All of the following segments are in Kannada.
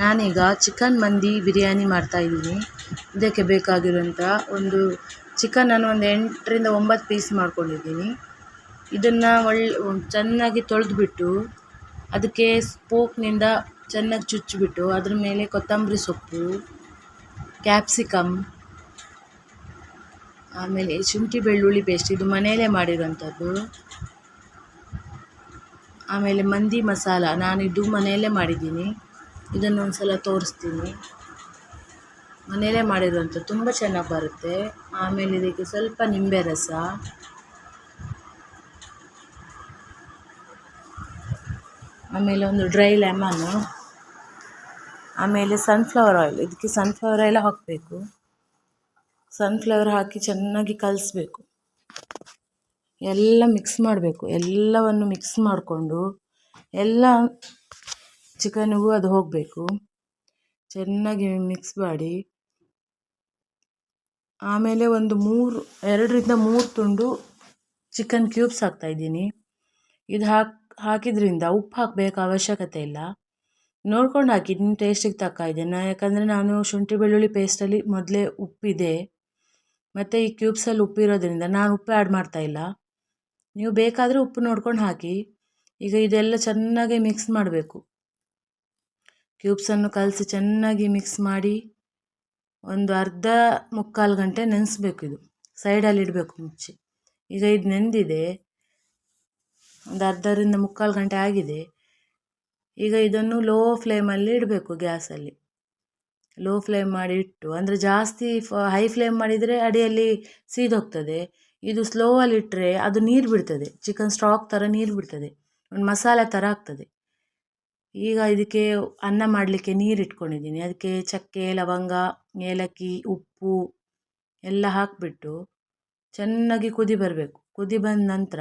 ನಾನೀಗ ಚಿಕನ್ ಮಂದಿ ಬಿರಿಯಾನಿ ಮಾಡ್ತಾಯಿದ್ದೀನಿ. ಇದಕ್ಕೆ ಬೇಕಾಗಿರುವಂಥ ಒಂದು ಚಿಕನನ್ನು ಒಂದು 8ರಿಂದ 9 ಪೀಸ್ ಮಾಡ್ಕೊಂಡಿದ್ದೀನಿ. ಇದನ್ನು ಚೆನ್ನಾಗಿ ತೊಳೆದ್ಬಿಟ್ಟು ಅದಕ್ಕೆ ಸ್ಪೋಕ್ನಿಂದ ಚೆನ್ನಾಗಿ ಚುಚ್ಚಿಬಿಟ್ಟು ಅದ್ರ ಮೇಲೆ ಕೊತ್ತಂಬರಿ ಸೊಪ್ಪು, ಕ್ಯಾಪ್ಸಿಕಮ್, ಆಮೇಲೆ ಶುಂಠಿ ಬೆಳ್ಳುಳ್ಳಿ ಪೇಸ್ಟ್, ಇದು ಮನೆಯಲ್ಲೇ ಮಾಡಿರೋಂಥದ್ದು. ಆಮೇಲೆ ಮಂದಿ ಮಸಾಲ, ನಾನಿದು ಮನೆಯಲ್ಲೇ ಮಾಡಿದ್ದೀನಿ. ಇದನ್ನು ಒಂದು ಸಲ ತೋರಿಸ್ತೀನಿ. ಮನೆಯಲ್ಲೇ ಮಾಡಿರುವಂಥದ್ದು ತುಂಬ ಚೆನ್ನಾಗಿ ಬರುತ್ತೆ. ಆಮೇಲೆ ಇದಕ್ಕೆ ಸ್ವಲ್ಪ ನಿಂಬೆ ರಸ, ಆಮೇಲೆ ಒಂದು ಡ್ರೈ ಲೆಮನ್ನು, ಆಮೇಲೆ ಸನ್ಫ್ಲವರ್ ಆಯಿಲ್. ಇದಕ್ಕೆ ಸನ್ಫ್ಲವರ್ ಆಯಿಲ್ ಹಾಕಬೇಕು. ಸನ್ಫ್ಲವರ್ ಹಾಕಿ ಚೆನ್ನಾಗಿ ಕಲಿಸ್ಬೇಕು. ಎಲ್ಲ ಮಿಕ್ಸ್ ಮಾಡಬೇಕು. ಎಲ್ಲವನ್ನು ಮಿಕ್ಸ್ ಮಾಡಿಕೊಂಡು ಎಲ್ಲ ಚಿಕನಿಗೂ ಅದು ಹೋಗಬೇಕು. ಚೆನ್ನಾಗಿ ಮಿಕ್ಸ್ ಮಾಡಿ ಆಮೇಲೆ ಒಂದು 2ರಿಂದ 3 ತುಂಡು ಚಿಕನ್ ಕ್ಯೂಬ್ಸ್ ಹಾಕ್ತಾಯಿದ್ದೀನಿ. ಇದು ಹಾಕಿದ್ರಿಂದ ಉಪ್ಪು ಹಾಕಬೇಕು ಅವಶ್ಯಕತೆ ಇಲ್ಲ. ನೋಡ್ಕೊಂಡು ಹಾಕಿ, ನಿಮ್ಮ ಟೇಸ್ಟಿಗೆ ತಕ್ಕ ಇದನ್ನು. ಯಾಕಂದರೆ ನಾನು ಶುಂಠಿ ಬೆಳ್ಳುಳ್ಳಿ ಪೇಸ್ಟಲ್ಲಿ ಮೊದಲೇ ಉಪ್ಪಿದೆ, ಮತ್ತು ಈ ಕ್ಯೂಬ್ಸಲ್ಲಿ ಉಪ್ಪಿರೋದ್ರಿಂದ ನಾನು ಉಪ್ಪು ಆ್ಯಡ್ ಮಾಡ್ತಾಯಿಲ್ಲ. ನೀವು ಬೇಕಾದರೆ ಉಪ್ಪು ನೋಡ್ಕೊಂಡು ಹಾಕಿ. ಈಗ ಇದೆಲ್ಲ ಚೆನ್ನಾಗಿ ಮಿಕ್ಸ್ ಮಾಡಬೇಕು. ಕ್ಯೂಬ್ಸನ್ನು ಕಲಸಿ ಚೆನ್ನಾಗಿ ಮಿಕ್ಸ್ ಮಾಡಿ ಒಂದು ಅರ್ಧ ಮುಕ್ಕಾಲು ಗಂಟೆ ನೆನೆಸ್ಬೇಕು. ಇದು ಸೈಡಲ್ಲಿ ಇಡಬೇಕು ಮುಚ್ಚಿ. ಈಗ ಇದು ನೆಂದಿದೆ, ಒಂದು ಅರ್ಧರಿಂದ ಮುಕ್ಕಾಲು ಗಂಟೆ ಆಗಿದೆ. ಈಗ ಇದನ್ನು ಲೋ ಫ್ಲೇಮಲ್ಲಿ ಇಡಬೇಕು. ಗ್ಯಾಸಲ್ಲಿ ಲೋ ಫ್ಲೇಮ್ ಮಾಡಿ ಇಟ್ಟು, ಅಂದರೆ ಜಾಸ್ತಿ ಹೈ ಫ್ಲೇಮ್ ಮಾಡಿದರೆ ಅಡಿಯಲ್ಲಿ ಸೀದೋಗ್ತದೆ. ಇದು ಸ್ಲೋವಲ್ಲಿ ಇಟ್ಟರೆ ಅದು ನೀರು ಬಿಡ್ತದೆ, ಚಿಕನ್ ಸ್ಟಾಕ್ ಥರ ನೀರು ಬಿಡ್ತದೆ, ಒಂದು ಮಸಾಲೆ ಥರ ಆಗ್ತದೆ. ಈಗ ಇದಕ್ಕೆ ಅನ್ನ ಮಾಡಲಿಕ್ಕೆ ನೀರು ಇಟ್ಕೊಂಡಿದ್ದೀನಿ. ಅದಕ್ಕೆ ಚಕ್ಕೆ, ಲವಂಗ, ಏಲಕ್ಕಿ, ಉಪ್ಪು ಎಲ್ಲ ಹಾಕಿಬಿಟ್ಟು ಚೆನ್ನಾಗಿ ಕುದಿ ಬರಬೇಕು. ಕುದಿ ಬಂದ ನಂತರ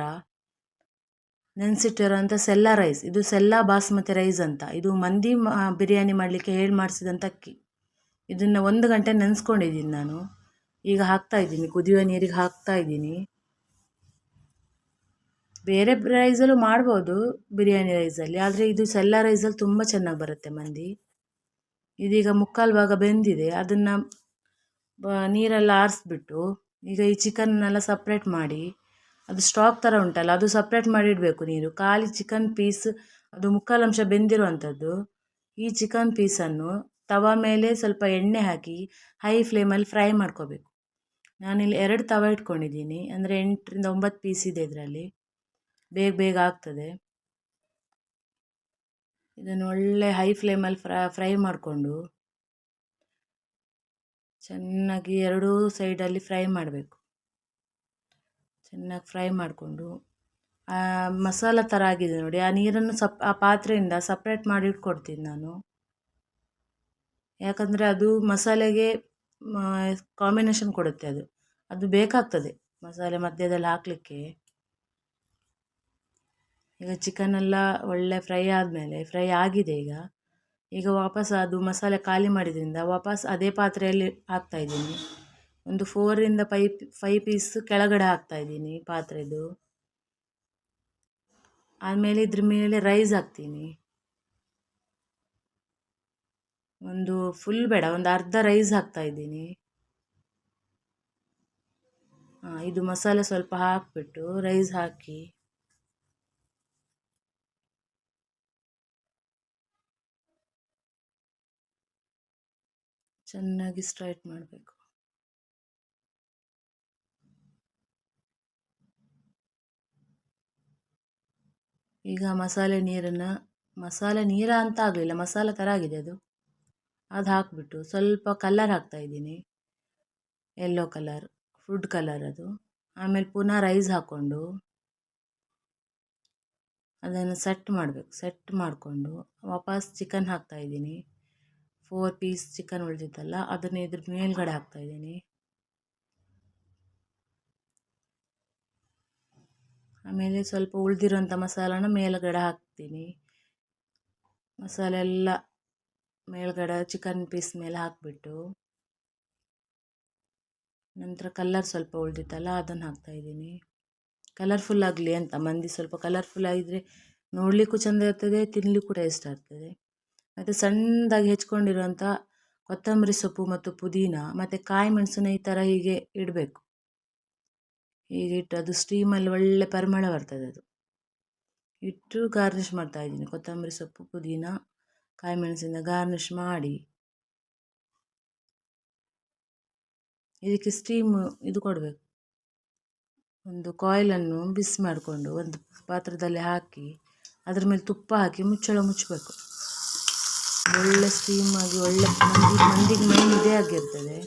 ನೆನೆಸಿಟ್ಟಿರೋಂಥ ಸೆಲ್ಲ ರೈಸ್, ಇದು ಸೆಲ್ಲ ಬಾಸ್ಮತಿ ರೈಸ್ ಅಂತ, ಇದು ಮಂದಿ ಬಿರಿಯಾನಿ ಮಾಡಲಿಕ್ಕೆ ಹೇಳಿ ಮಾಡಿಸಿದಂಥ ಅಕ್ಕಿ. ಇದನ್ನು 1 ಗಂಟೆ ನೆನೆಸ್ಕೊಂಡಿದ್ದೀನಿ ನಾನು. ಈಗ ಹಾಕ್ತಾಯಿದ್ದೀನಿ, ಕುದಿಯುವ ನೀರಿಗೆ ಹಾಕ್ತಾಯಿದ್ದೀನಿ. ಬೇರೆ ರೈಸಲ್ಲೂ ಮಾಡ್ಬೋದು, ಬಿರಿಯಾನಿ ರೈಸಲ್ಲಿ, ಆದರೆ ಇದು ಸೆಲ್ಲ ರೈಸಲ್ಲಿ ತುಂಬ ಚೆನ್ನಾಗಿ ಬರುತ್ತೆ ಮಂದಿ. ಇದೀಗ ಮುಕ್ಕಾಲು ಭಾಗ ಬೆಂದಿದೆ. ಅದನ್ನು ನೀರೆಲ್ಲ ಆರಿಸ್ಬಿಟ್ಟು ಈಗ ಈ ಚಿಕನ್ನೆಲ್ಲ ಸಪ್ರೇಟ್ ಮಾಡಿ, ಅದು ಸ್ಟಾಕ್ ಥರ ಉಂಟಲ್ಲ ಅದು ಸಪ್ರೇಟ್ ಮಾಡಿ ಇಡಬೇಕು ನೀರು. ಖಾಲಿ ಚಿಕನ್ ಪೀಸ್ ಅದು ಮುಕ್ಕಾಲು ಅಂಶ ಬೆಂದಿರುವಂಥದ್ದು. ಈ ಚಿಕನ್ ಪೀಸನ್ನು ತವ ಮೇಲೆ ಸ್ವಲ್ಪ ಎಣ್ಣೆ ಹಾಕಿ ಹೈ ಫ್ಲೇಮಲ್ಲಿ ಫ್ರೈ ಮಾಡ್ಕೋಬೇಕು. ನಾನಿಲ್ಲಿ 2 ತವ ಇಟ್ಕೊಂಡಿದ್ದೀನಿ, ಅಂದರೆ 8ರಿಂದ 9 ಪೀಸ್ ಇದೆ ಇದರಲ್ಲಿ, ಬೇಗ ಬೇಗ ಆಗ್ತದೆ. ಇದನ್ನು ಒಳ್ಳೆ ಹೈ ಫ್ಲೇಮಲ್ಲಿ ಫ್ರೈ ಮಾಡಿಕೊಂಡು ಚೆನ್ನಾಗಿ 2 ಸೈಡಲ್ಲಿ ಫ್ರೈ ಮಾಡಬೇಕು. ಚೆನ್ನಾಗಿ ಫ್ರೈ ಮಾಡಿಕೊಂಡು ಮಸಾಲ ಥರ ಆಗಿದೆ ನೋಡಿ, ಆ ನೀರನ್ನು ಆ ಪಾತ್ರೆಯಿಂದ ಸಪ್ರೇಟ್ ಮಾಡಿ ಇಟ್ಕೊಡ್ತೀನಿ ನಾನು. ಯಾಕಂದರೆ ಅದು ಮಸಾಲೆಗೆ ಕಾಂಬಿನೇಷನ್ ಕೊಡುತ್ತೆ. ಅದು ಬೇಕಾಗ್ತದೆ ಮಸಾಲೆ ಮಧ್ಯದಲ್ಲಿ ಹಾಕಲಿಕ್ಕೆ. ಈಗ ಚಿಕನೆಲ್ಲ ಒಳ್ಳೆ ಫ್ರೈ ಆದಮೇಲೆ, ಫ್ರೈ ಆಗಿದೆ ಈಗ ವಾಪಸ್ ಅದು ಮಸಾಲೆ ಖಾಲಿ ಮಾಡಿದ್ರಿಂದ ವಾಪಸ್ ಅದೇ ಪಾತ್ರೆಯಲ್ಲಿ ಹಾಕ್ತಾಯಿದ್ದೀನಿ. ಒಂದು 4ರಿಂದ 5 ಪೀಸ್ ಕೆಳಗಡೆ ಹಾಕ್ತಾಯಿದ್ದೀನಿ ಪಾತ್ರೆದು. ಆಮೇಲೆ ಇದ್ರ ಮೇಲೆ ರೈಸ್ ಹಾಕ್ತೀನಿ. ಒಂದು ಫುಲ್ ಬೇಡ, ಒಂದು ಅರ್ಧ ರೈಸ್ ಹಾಕ್ತಾಯಿದ್ದೀನಿ. ಇದು ಮಸಾಲೆ ಸ್ವಲ್ಪ ಹಾಕಿಬಿಟ್ಟು ರೈಸ್ ಹಾಕಿ ಚೆನ್ನಾಗಿ ಸ್ಟ್ರೈಟ್ ಮಾಡಬೇಕು. ಈಗ ಮಸಾಲೆ ನೀರ ಅಂತ ಆಗಲಿಲ್ಲ, ಮಸಾಲೆ ಥರ ಆಗಿದೆ ಅದು ಹಾಕಿಬಿಟ್ಟು ಸ್ವಲ್ಪ ಕಲರ್ ಹಾಕ್ತಾಯಿದ್ದೀನಿ, ಯೆಲ್ಲೋ ಕಲರ್, ಫುಡ್ ಕಲರ್ ಅದು. ಆಮೇಲೆ ಪುನಃ ರೈಸ್ ಹಾಕ್ಕೊಂಡು ಅದನ್ನು ಸೆಟ್ ಮಾಡಬೇಕು. ಸೆಟ್ ಮಾಡಿಕೊಂಡು ವಾಪಸ್ ಚಿಕನ್ ಹಾಕ್ತಾಯಿದ್ದೀನಿ. 4 ಪೀಸ್ ಚಿಕನ್ ಉಳಿದಿತ್ತಲ್ಲ ಅದನ್ನು ಇದ್ರ ಮೇಲ್ಗಡೆ ಹಾಕ್ತಾಯಿದ್ದೀನಿ. ಆಮೇಲೆ ಸ್ವಲ್ಪ ಉಳಿದಿರೋಂಥ ಮಸಾಲಾನ ಮೇಲ್ಗಡೆ ಹಾಕ್ತೀನಿ. ಮಸಾಲೆ ಎಲ್ಲ ಮೇಲ್ಗಡೆ ಚಿಕನ್ ಪೀಸ್ ಮೇಲೆ ಹಾಕಿಬಿಟ್ಟು ನಂತರ ಕಲರ್ ಸ್ವಲ್ಪ ಉಳಿದಿತ್ತಲ್ಲ ಅದನ್ನು ಹಾಕ್ತಾಯಿದ್ದೀನಿ. ಕಲರ್ಫುಲ್ ಆಗಲಿ ಅಂತ, ಮಂದಿ ಸ್ವಲ್ಪ ಕಲರ್ಫುಲ್ ಆಗಿದ್ದರೆ ನೋಡಲಿಕ್ಕೂ ಚೆಂದ ಇರ್ತದೆ, ತಿನ್ನಲಿಕ್ಕೂ ಟೇಸ್ಟ್ ಆಗ್ತದೆ. ಮತ್ತು ಸಣ್ಣದಾಗಿ ಹೆಚ್ಕೊಂಡಿರುವಂಥ ಕೊತ್ತಂಬರಿ ಸೊಪ್ಪು ಮತ್ತು ಪುದೀನ ಮತ್ತು ಕಾಯಿ ಮೆಣಸನ್ನ ಈ ಥರ ಹೀಗೆ ಇಡಬೇಕು. ಹೀಗೆ ಇಟ್ಟು ಅದು ಸ್ಟೀಮಲ್ಲಿ ಒಳ್ಳೆ ಪರಿಮಳ ಬರ್ತದೆ. ಅದು ಇಟ್ಟು ಗಾರ್ನಿಷ್ ಮಾಡ್ತಾ ಇದ್ದೀನಿ. ಕೊತ್ತಂಬರಿ ಸೊಪ್ಪು ಪುದೀನ ಕಾಯಿ ಮೆಣಸಿಂದ ಗಾರ್ನಿಷ್ ಮಾಡಿ ಇದಕ್ಕೆ ಸ್ಟೀಮ್ ಇದು ಕೊಡಬೇಕು. ಒಂದು ಕಾಯಿಲನ್ನು ಬಿಸಿ ಮಾಡಿಕೊಂಡು ಒಂದು ಪಾತ್ರದಲ್ಲಿ ಹಾಕಿ ಅದ್ರ ಮೇಲೆ ತುಪ್ಪ ಹಾಕಿ ಮುಚ್ಚಳ ಮುಚ್ಚಬೇಕು. ಒಳ್ಳೆ ಸ್ಟೀಮ್ ಆಗಿ ಒಳ್ಳೆ ಮಂದಿಗೆ ಮೈನ್ ಇದೇ ಆಗಿರ್ತದೆ.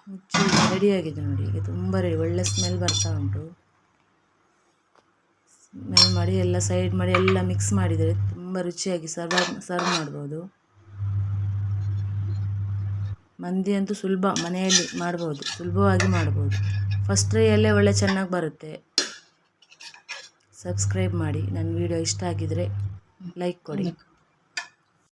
ಮುಚ್ಚಿ ರೆಡಿಯಾಗಿದೆ ನೋಡಿ. ಈಗ ತುಂಬ ರೆಡಿ, ಒಳ್ಳೆ ಸ್ಮೆಲ್ ಬರ್ತಾ ಉಂಟು. ಸ್ಮೆಲ್ ಮಾಡಿ ಎಲ್ಲ ಸೈಡ್ ಮಾಡಿ ಎಲ್ಲ ಮಿಕ್ಸ್ ಮಾಡಿದರೆ ತುಂಬ ರುಚಿಯಾಗಿ ಸರ್ವ್ ಮಾಡ್ಬೋದು. ಮಂದಿ ಅಂತೂ ಸುಲಭ, ಮನೆಯಲ್ಲಿ ಮಾಡ್ಬೋದು, ಸುಲಭವಾಗಿ ಮಾಡ್ಬೋದು. ಫಸ್ಟ್ ಟ್ರೈಯಲ್ಲೇ ಒಳ್ಳೆ ಚೆನ್ನಾಗಿ ಬರುತ್ತೆ. ಸಬ್ಸ್ಕ್ರೈಬ್ ಮಾಡಿ. ನನ್ನ ವಿಡಿಯೋ ಇಷ್ಟ ಆಗಿದರೆ ಲೈಕ್ ಕೊಡಿ.